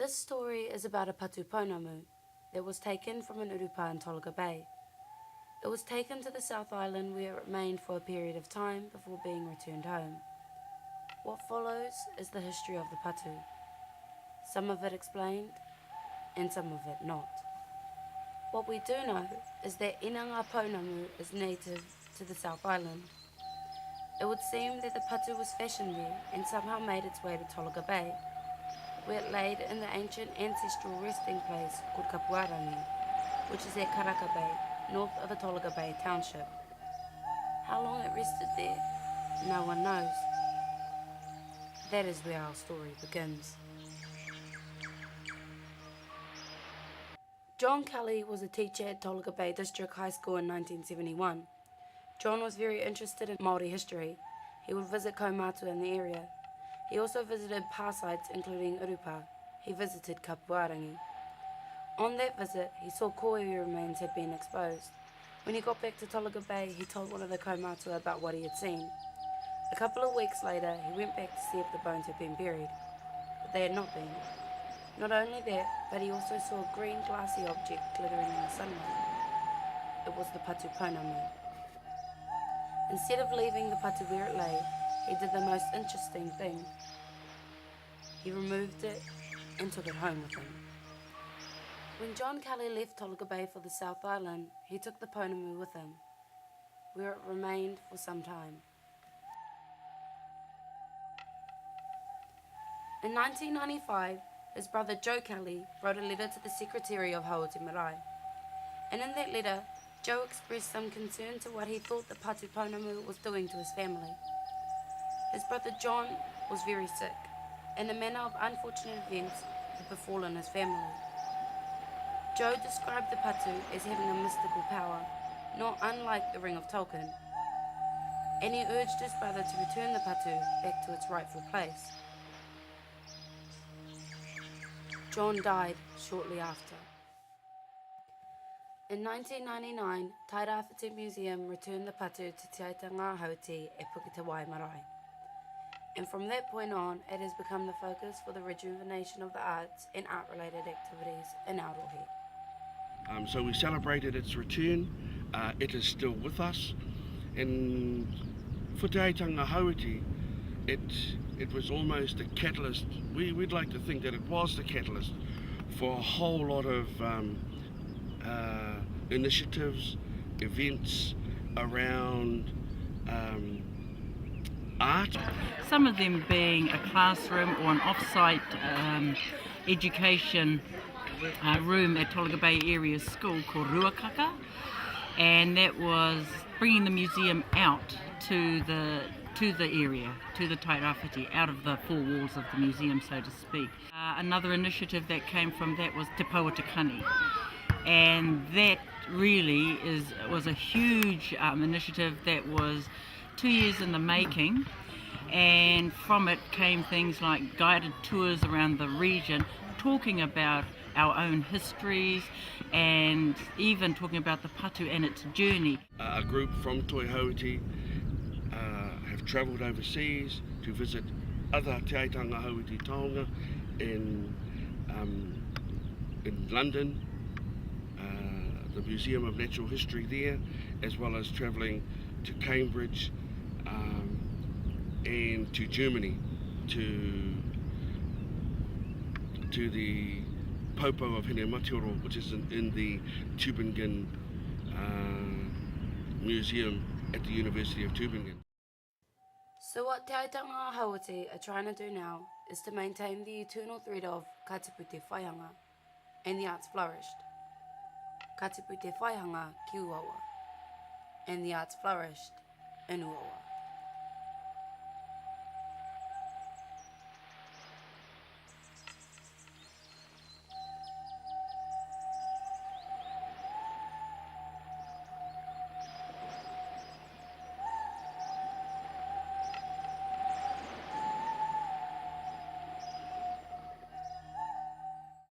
This story is about a patu pounamu that was taken from an urupa in Tolaga Bay. It was taken to the South Island where it remained for a period of time before being returned home. What follows is the history of the patu. Some of it explained, and some of it not. What we do know is that inanga pounamu is native to the South Island. It would seem that the patu was fashioned there and somehow made its way to Tolaga Bay, where it laid in the ancient ancestral resting place called Kapuarangi, which is at Karaka Bay, north of the Tolaga Bay township. How long it rested there, no one knows. That is where our story begins. John Kelly was a teacher at Tolaga Bay District High School in 1971. John was very interested in Māori history. He would visit kaumātua in the area. He also visited pa sites including Urupa. He visited Kapuarangi. On that visit, he saw kōiwi remains had been exposed. When he got back to Tolaga Bay, he told one of the kaumātua about what he had seen. A couple of weeks later, he went back to see if the bones had been buried, but they had not been. Not only that, but he also saw a green glassy object glittering in the sunlight. It was the patu pounamu. Instead of leaving the patu where it lay, he did the most interesting thing. He removed it and took it home with him. When John Kelly left Tolaga Bay for the South Island, he took the pounamu with him, where it remained for some time. In 1995, his brother Joe Kelly wrote a letter to the Secretary of Hauiti Marae, and in that letter, Joe expressed some concern to what he thought the patu pounamu was doing to his family. His brother John was very sick, and a manner of unfortunate events had befallen his family. Joe described the patu as having a mystical power, not unlike the Ring of Tolkien, and he urged his brother to return the patu back to its rightful place. John died shortly after. In 1999, Tairāwhiti Museum returned the patu to Te Aitanga-a-Hauiti at Puketawae Marae. And from that point on, it has become the focus for the rejuvenation of the arts and art-related activities in Arohi. So we celebrated its return. It is still with us. And for Te Aitanga-a-Hauiti, it was almost a catalyst. We'd like to think that it was the catalyst for a whole lot of initiatives, events around art. Some of them being a classroom or an off-site education room at Tolaga Bay Area School called Ruakaka, and that was bringing the museum out to the area, to the Tairāwhiti, out of the four walls of the museum, so to speak. Another initiative that came from that was Te Pounamu, and that really was a huge initiative that was 2 years in the making, and from it came things like guided tours around the region talking about our own histories and even talking about the patu and its journey. A group from Toi Hauiti have travelled overseas to visit other Te Aitanga-a-Hauiti taonga in London, the Museum of Natural History there, as well as travelling to Cambridge and to Germany, to the Popo of Hine Parata-Walker, which is in the Tübingen Museum at the University of Tübingen. So what Te Aitanga-a-Hauiti are trying to do now is to maintain the eternal thread of ka tipu te whaihanga, and the arts flourished. Ka tipu te whaihanga ki Uawa, and the arts flourished in Uawa.